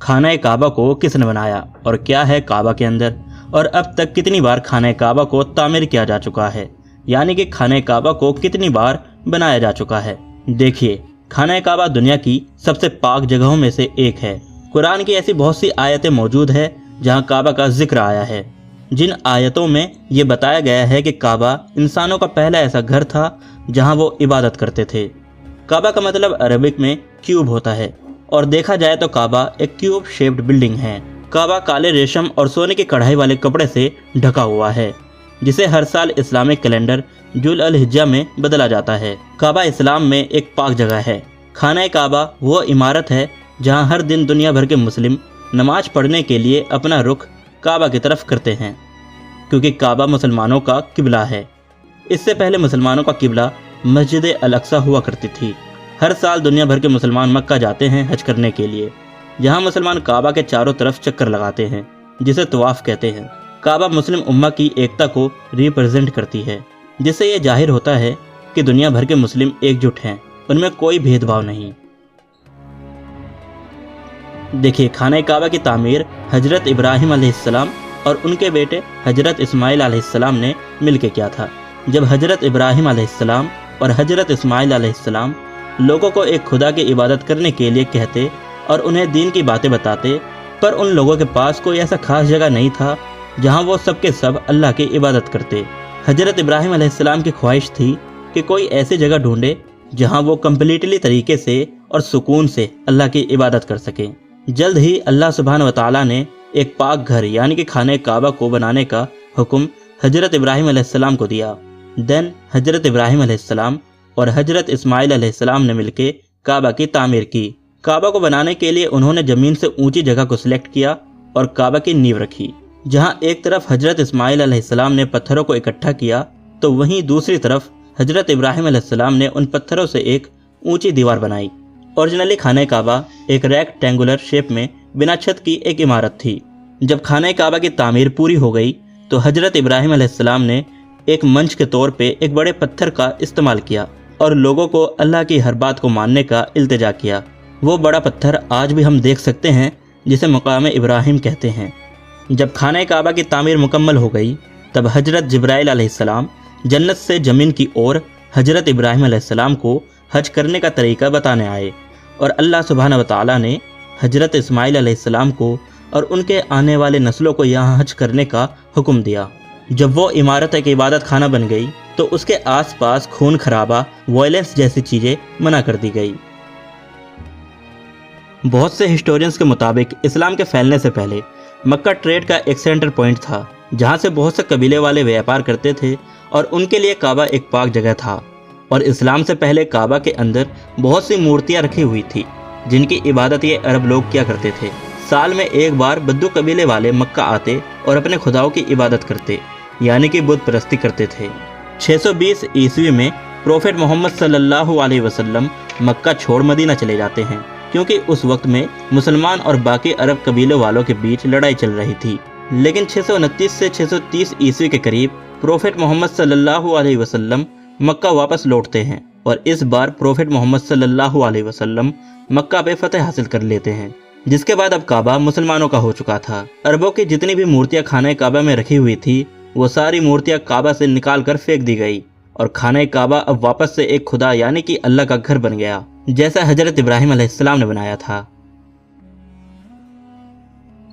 खाना काबा को किसने बनाया और क्या है काबा के अंदर, और अब तक कितनी बार खाना काबा को तामीर किया जा चुका है, यानी कि खाना काबा को कितनी बार बनाया जा चुका है। देखिए, खाना काबा दुनिया की सबसे पाक जगहों में से एक है। कुरान की ऐसी बहुत सी आयतें मौजूद है जहां काबा का जिक्र आया है, जिन आयतों में ये बताया गया है कि काबा इंसानों का पहला ऐसा घर था जहां वो इबादत करते थे। काबा का मतलब अरबिक में क्यूब होता है, और देखा जाए तो काबा एक क्यूब शेप्ड बिल्डिंग है। काबा काले रेशम और सोने की कढ़ाई वाले कपड़े से ढका हुआ है, जिसे हर साल इस्लामिक कैलेंडर जुल अल हिज्जा में बदला जाता है। काबा इस्लाम में एक पाक जगह है। खाना काबा वो इमारत है जहां हर दिन दुनिया भर के मुस्लिम नमाज पढ़ने के लिए अपना रुख काबा की तरफ करते हैं, क्योंकि काबा मुसलमानों का किबला है। इससे पहले मुसलमानों का किबला मस्जिद अल अक्सा हुआ करती थी। हर साल दुनिया भर के मुसलमान मक्का जाते हैं हज करने के लिए, जहां मुसलमान काबा के चारों तरफ चक्कर लगाते हैं, जिसे तवाफ कहते हैं। काबा मुस्लिम उम्मा की एकता को रिप्रेजेंट करती है, जिससे यह जाहिर होता है कि दुनिया भर के मुस्लिम एकजुट हैं, उनमें कोई भेदभाव नहीं। देखिए, खाना काबा की तामीर हजरत इब्राहिम अलैहिस्सलाम और उनके बेटे हजरत इस्माइल अलैहिस्सलाम ने मिलकर किया था। जब हजरत इब्राहिम अलैहिस्सलाम और हजरत इस्माइल अलैहिस्सलाम लोगों को एक खुदा की इबादत करने के लिए कहते और उन्हें दीन की बातें बताते, पर उन लोगों के पास कोई ऐसा खास जगह नहीं था जहां वो सबके सब अल्लाह की इबादत करते। हजरत इब्राहिम अलैहिस्सलाम की ख्वाहिश थी कि कोई ऐसी जगह ढूंढे जहां वो कम्प्लीटली तरीके से और सुकून से अल्लाह की इबादत कर सके। जल्द ही अल्लाह सुब्हान व तआला ने एक पाक घर यानी कि खाने काबा को बनाने का हुक्म हजरत इब्राहिम अलैहिस्सलाम को दिया। देन हजरत इब्राहिम अलैहिस्सलाम और हजरत इस्माइल अलैहिस्सलाम ने मिलकर काबा की तामीर की। काबा को बनाने के लिए उन्होंने जमीन से ऊंची जगह को सिलेक्ट किया और काबा की नींव रखी। जहां एक तरफ हजरत इस्माइल अलैहिस्सलाम ने पत्थरों को इकट्ठा किया, तो वहीं दूसरी तरफ हजरत इब्राहिम अलैहिस्सलाम ने उन पत्थरों से एक ऊंची दीवार बनाई। ओरिजिनली खाने काबा एक रेक्टेंगुलर शेप में बिना छत की एक इमारत थी। जब खाने काबा की तामीर पूरी हो गई तो हजरत इब्राहिम अलैहिस्सलाम ने एक मंच के तौर पे एक बड़े पत्थर का इस्तेमाल किया और लोगों को अल्लाह की हर बात को मानने का इल्तिजा किया। वो बड़ा पत्थर आज भी हम देख सकते हैं, जिसे मकाम इब्राहिम कहते हैं। जब खाने काबा की तामीर मुकम्मल हो गई, तब हजरत जिब्राइल अलैहिस्सलाम जन्नत से ज़मीन की ओर हजरत इब्राहिम अलैहिस्सलाम को हज करने का तरीका बताने आए, और अल्लाह सुब्हानहू व तआला ने हजरत इस्माइल अलैहिस्सलाम को और उनके आने वाले नस्लों को यहाँ हज करने का हुक्म दिया। जब वो इमारत एक इबादत खाना बन गई तो उसके आसपास खून खराबा, वायलेंस जैसी चीज़ें मना कर दी गई। बहुत से हिस्टोरियंस के मुताबिक इस्लाम के फैलने से पहले मक्का ट्रेड का एक सेंटर पॉइंट था, जहाँ से बहुत से कबीले वाले व्यापार करते थे और उनके लिए काबा एक पाक जगह था। और इस्लाम से पहले काबा के अंदर बहुत सी मूर्तियाँ रखी हुई थी, जिनकी इबादत ये अरब लोग किया करते थे। साल में एक बार बद्दू कबीले वाले मक्का आते और अपने खुदाओं की इबादत करते, यानी कि बुत परस्ती करते थे। 620 ईस्वी में प्रोफेट मोहम्मद सल्लल्लाहु अलैहि वसल्लम मक्का छोड़ मदीना चले जाते हैं, क्योंकि उस वक्त में मुसलमान और बाकी अरब कबीलों वालों के बीच लड़ाई चल रही थी। लेकिन 629 से 630 ईस्वी के करीब प्रोफेट मोहम्मद सल्लल्लाहु अलैहि वसल्लम मक्का वापस लौटते हैं, और इस बार प्रोफेट मोहम्मद सल्लल्लाहु अलैहि वसल्लम मक्का पे फतह हासिल कर लेते हैं, जिसके बाद अब काबा मुसलमानों का हो चुका था। अरबों की जितनी भी मूर्तियां खाने काबा में रखी हुई थी, वो सारी मूर्तियां काबा से निकाल कर फेंक दी गई, और खाने काबा अब वापस से एक खुदा यानी कि अल्लाह का घर बन गया, जैसा हजरत इब्राहिम अलैहिस्सलाम ने बनाया था।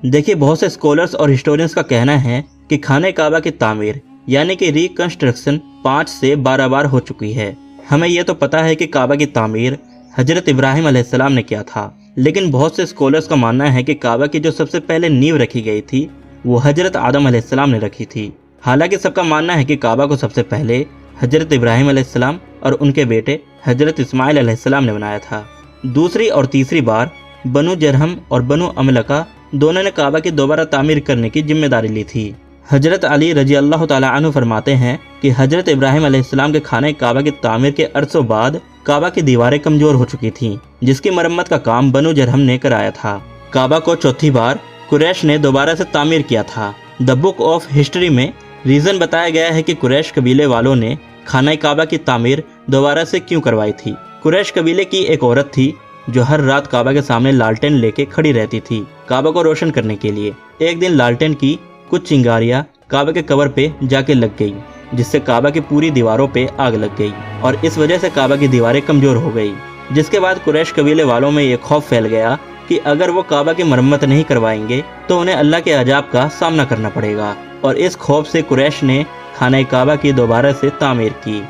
देखिए, बहुत से स्कॉलर्स और हिस्टोरियंस का कहना है कि खाने काबा की तामीर यानी कि रिकंस्ट्रक्शन 5 से 12 बार हो चुकी है। हमें यह तो पता है कि काबा की तामीर हजरत इब्राहिम अलैहिस्सलाम ने किया था, लेकिन बहुत से स्कॉलर्स का मानना है कि काबा की जो सबसे पहले नींव रखी गई थी वो हजरत आदम अलैहिस्सलाम ने रखी थी। हालांकि सबका मानना है कि काबा को सबसे पहले हजरत इब्राहिम अलैहिस्सलाम और उनके बेटे हजरत इस्माइल अलैहिस्सलाम ने बनाया था। दूसरी और तीसरी बार बनु जरहम और बनु अमलका दोनों ने काबा की दोबारा तामीर करने की जिम्मेदारी ली थी। हजरत अली रजी अल्लाह तआला अन्हु फरमाते हैं कि हजरत इब्राहिम अलैहिस्सलाम के खाने काबा की तामीर के अरसों बाद काबा की दीवारें कमजोर हो चुकी थीं, जिसकी मरम्मत का काम बनु जरहम ने कराया था। काबा को चौथी बार कुरैश ने दोबारा से तामीर किया था। द बुक ऑफ हिस्ट्री में रीज़न बताया गया है कि कुरैश कबीले वालों ने खाना काबा की तामीर दोबारा से क्यों करवाई थी। कुरैश कबीले की एक औरत थी जो हर रात काबा के सामने लालटेन लेके खड़ी रहती थी काबा को रोशन करने के लिए। एक दिन लालटेन की कुछ चिंगारियां काबा के कवर पे जाके लग गई, जिससे काबा की पूरी दीवारों पे आग लग गई और इस वजह से काबा की दीवारें कमजोर हो गई। जिसके बाद कुरैश कबीले वालों में ये खौफ फैल गया कि अगर वो काबा की मरम्मत नहीं करवाएंगे तो उन्हें अल्लाह के अजाब का सामना करना पड़ेगा। और इस खौफ से कुरैश ने खाना काबा की दोबारा से तामीर की।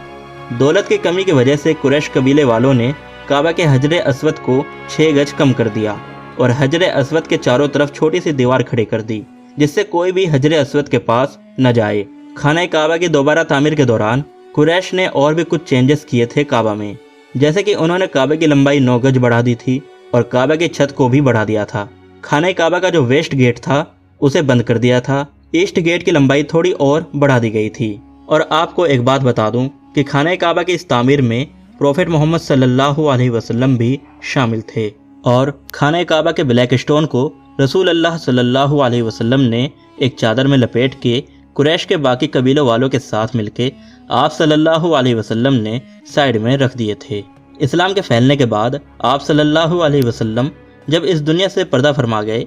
दौलत की कमी की वजह से कुरैश कबीले वालों ने काबा के हजर अस्वद को 6 गज कम कर दिया और हजर अस्वद के चारों तरफ छोटी सी दीवार खड़ी कर दी, जिससे कोई भी हजर अस्वद के पास न जाए। खाना काबा की दोबारा तामीर के दौरान कुरैश ने और भी कुछ चेंजेस किए थे काबा में, जैसे कि उन्होंने काबा की लंबाई 9 गज बढ़ा दी थी और काबा की छत को भी बढ़ा दिया था। खाना काबा का जो वेस्ट गेट था उसे बंद कर दिया था। ईस्ट गेट की लंबाई थोड़ी और बढ़ा दी गई थी। और आपको एक बात बता दूं कि खाना काबा की इस तामीर में प्रोफेट मोहम्मद सल्लल्लाहु अलैहि वसल्लम भी शामिल थे और खाना काबा के ब्लैक स्टोन को रसूल अल्लाह सल्लल्लाहु अलैहि वसल्लम ने एक चादर में लपेट के कुरैश के बाकी कबीलों वालों के साथ मिलके आप सल्लल्लाहु अलैहि वसल्लम ने साइड में रख दिए थे। इस्लाम के फैलने के बाद आप सल्लल्लाहु अलैहि वसल्लम जब इस दुनिया से पर्दा फरमा गए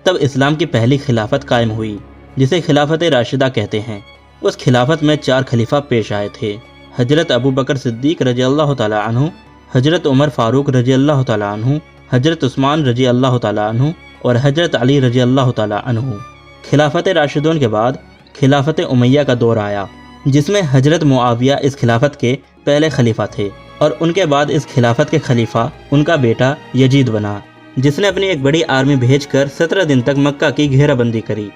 तब इस्लाम की पहली खिलाफत कायम हुई, जिसे खिलाफत राशिदा कहते हैं। उस खिलाफत में 4 खलीफा पेश आए थे, हजरत अबू बकर सिद्दीक रजी अल्लाह तआला अन्हु, हजरत उमर फारूक रजी अल्लाह तआला अन्हु, हजरत उस्मान रजी अल्लाह तआला अन्हु और हजरत अली रजी अल्लाह तआला अन्हु। खिलाफत राशिदून के बाद खिलाफत उमैया का दौर आया, जिसमें हजरत मुआविया इस खिलाफत के पहले खलीफा थे और उनके बाद इस खिलाफत के खलीफा उनका बेटा यजीद बना, जिसने अपनी एक बड़ी आर्मी भेजकर 17 दिन तक मक्का की घेराबंदी करी।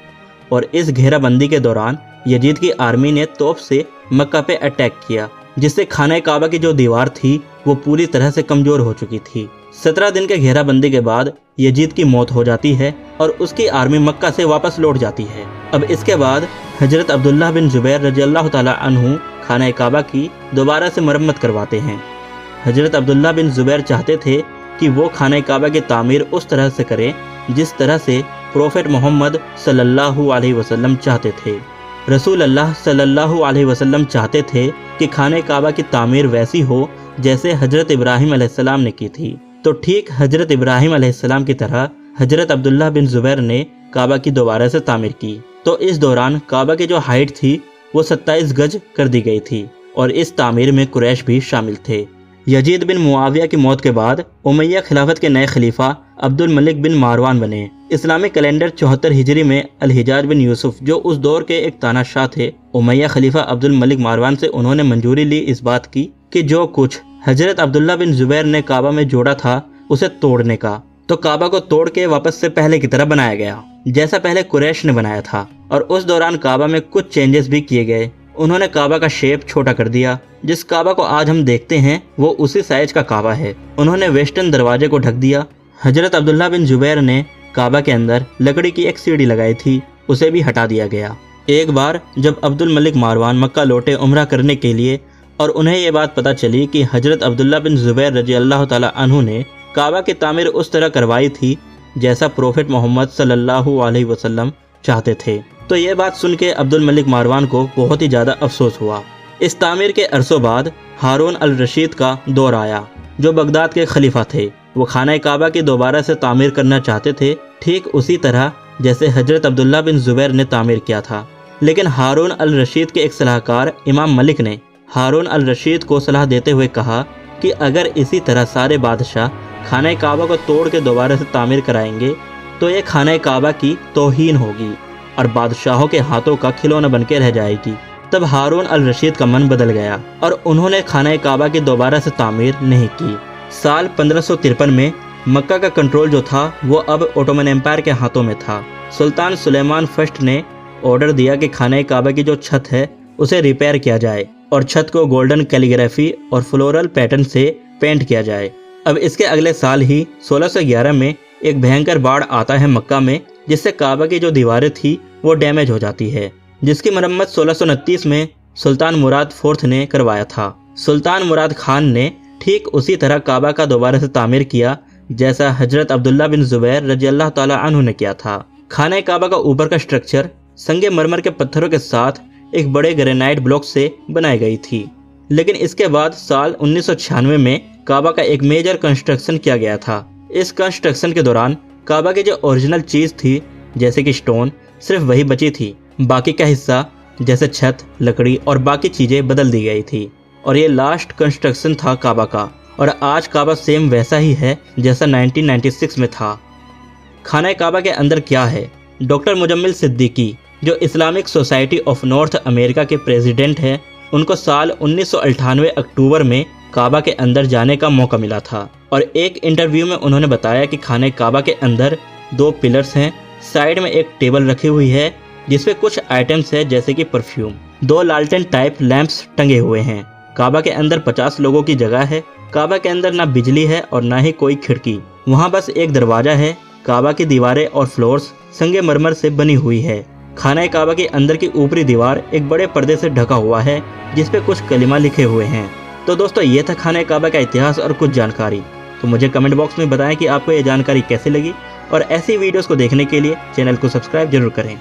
और इस घेराबंदी के दौरान यजीद की आर्मी ने तोप से मक्का पे अटैक किया, जिससे खाना काबा की जो दीवार थी वो पूरी तरह से कमजोर हो चुकी थी। 17 दिन के घेराबंदी के बाद यजीद की मौत हो जाती है और उसकी आर्मी मक्का से वापस लौट जाती है। अब इसके बाद हजरत अब्दुल्लाह बिन जुबैर रजी अल्लाह तआला अन्हु खाना काबा की दोबारा से मरम्मत करवाते हैं। हजरत अब्दुल्लाह बिन जुबैर चाहते थे कि वो खाना काबा की तामीर उस तरह से करें जिस तरह से प्रोफेट मोहम्मद सल्लल्लाहु अलैहि वसल्लम चाहते थे। रसूल अल्लाह सल्लल्लाहु अलैहि वसल्लम चाहते थे कि खाने काबा की तामीर वैसी हो जैसे हजरत इब्राहिम अलैहिस्सलाम ने की थी। तो ठीक हजरत इब्राहिम अलैहिस्सलाम की तरह हजरत अब्दुल्लाह बिन जुबैर ने काबा की दोबारा से तामीर की। तो इस दौरान काबा की जो हाइट थी वो 27 गज कर दी गई थी और इस तामीर में कुरैश भी शामिल थे। यजीद बिन मुआविया की मौत के बाद उमैया खिलाफत के नए खलीफा अब्दुल मलिक बिन मारवान बने। इस्लामिक कैलेंडर 74 हिजरी में अल-हिजाज बिन यूसुफ जो उस दौर के एक तानाशाह थे, उमैया खलीफा अब्दुल मलिक मारवान से उन्होंने मंजूरी ली इस बात की कि जो कुछ हजरत अब्दुल्ला बिन जुबैर ने काबा में जोड़ा था उसे तोड़ने का। तो काबा को तोड़ के वापस से पहले की तरह बनाया गया जैसा पहले कुरैश ने बनाया था। और उस दौरान काबा में कुछ चेंजेस भी किए गए। उन्होंने काबा का शेप छोटा कर दिया। जिस काबा को आज हम देखते हैं वो उसी साइज का काबा है। उन्होंने वेस्टर्न दरवाजे को ढक दिया। हजरत अब्दुल्ला बिन जुबैर ने काबा के अंदर लकड़ी की एक सीढ़ी लगाई थी, उसे भी हटा दिया गया। एक बार जब अब्दुल मलिक मारवान मक्का लौटे उम्रा करने के लिए और उन्हें ये बात पता चली कि हजरत अब्दुल्ला बिन जुबैर रजी अल्लाह ताला अन्हु ने काबा की तामीर उस तरह करवाई थी जैसा प्रोफेट मोहम्मद सल्लल्लाहु अलैहि वसल्लम चाहते थे, तो ये बात सुन के अब्दुल मलिक मारवान को बहुत ही ज़्यादा अफसोस हुआ। इस तामीर के अरसों बाद हारून अल रशीद का दौर आया, जो बगदाद के खलीफा थे। वो खाना काबा की दोबारा से तामीर करना चाहते थे, ठीक उसी तरह जैसे हजरत अब्दुल्ला बिन जुबैर ने तामीर किया था। लेकिन हारून अल रशीद के एक सलाहकार इमाम मलिक ने हारून अल रशीद को सलाह देते हुए कहा कि अगर इसी तरह सारे बादशाह खाना काबा को तोड़ के दोबारा से तामीर कराएंगे तो ये खाना काबा की तौहीन होगी और बादशाहों के हाथों का खिलौना बन के रह जाएगी। तब हारून अल रशीद का मन बदल गया और उन्होंने खाना काबा की दोबारा से तामीर नहीं की। साल 1553 में मक्का का कंट्रोल जो था वो अब ओटोमन एम्पायर के हाथों में था। सुल्तान सुलेमान फर्स्ट ने ऑर्डर दिया कि खाना काबा की जो छत है उसे रिपेयर किया जाए और छत को गोल्डन कैलीग्राफी और फ्लोरल पैटर्न से पेंट किया जाए। अब इसके अगले साल ही 1611 में एक भयंकर बाढ़ आता है मक्का में, जिससे काबा की जो दीवारें थी वो डैमेज हो जाती है, जिसकी मरम्मत 1629 में सुल्तान मुराद फोर्थ ने करवाया था। सुल्तान मुराद खान ने ठीक उसी तरह काबा का दोबारा से तामीर किया जैसा हजरत अब्दुल्ला बिन जुबैर रजी अल्लाह ताला अन्हु ने किया था। खाना काबा का ऊपर का स्ट्रक्चर संगे मरमर के पत्थरों के साथ एक बड़े ग्रेनाइट ब्लॉक से बनाई गई थी। लेकिन इसके बाद साल 1996 में काबा का एक मेजर कंस्ट्रक्शन किया गया था। इस कंस्ट्रक्शन के दौरान काबा की जो ओरिजिनल चीज़ थी जैसे कि स्टोन सिर्फ वही बची थी, बाकी का हिस्सा जैसे छत, लकड़ी और बाकी चीज़ें बदल दी गई थी। और ये लास्ट कंस्ट्रक्शन था काबा का, और आज काबा सेम वैसा ही है जैसा 1996 में था। खाना काबा के अंदर क्या है? डॉक्टर मुजम्मिल सिद्दीकी जो Islamic society of north America के प्रेसिडेंट हैं, उनको साल 1998 अक्टूबर में काबा के अंदर जाने का मौका मिला था। और एक इंटरव्यू में उन्होंने बताया कि खाने काबा के अंदर 2 पिलर्स हैं, साइड में एक टेबल रखी हुई है जिसपे कुछ आइटम्स है जैसे कि परफ्यूम, 2 लालटेन टाइप लैंप्स टंगे हुए हैं। काबा के अंदर 50 लोगों की जगह है। काबा के अंदर ना बिजली है और ना ही कोई खिड़की, वहाँ बस एक दरवाजा है। काबा की दीवारें और फ्लोर्स संगमरमर से बनी हुई है। खाना काबा के अंदर की ऊपरी दीवार एक बड़े पर्दे से ढका हुआ है जिसपे कुछ कलिमा लिखे हुए हैं। तो दोस्तों ये था खाने काबा का इतिहास और कुछ जानकारी। तो मुझे कमेंट बॉक्स में बताएं कि आपको ये जानकारी कैसी लगी, और ऐसी वीडियोस को देखने के लिए चैनल को सब्सक्राइब जरूर करें।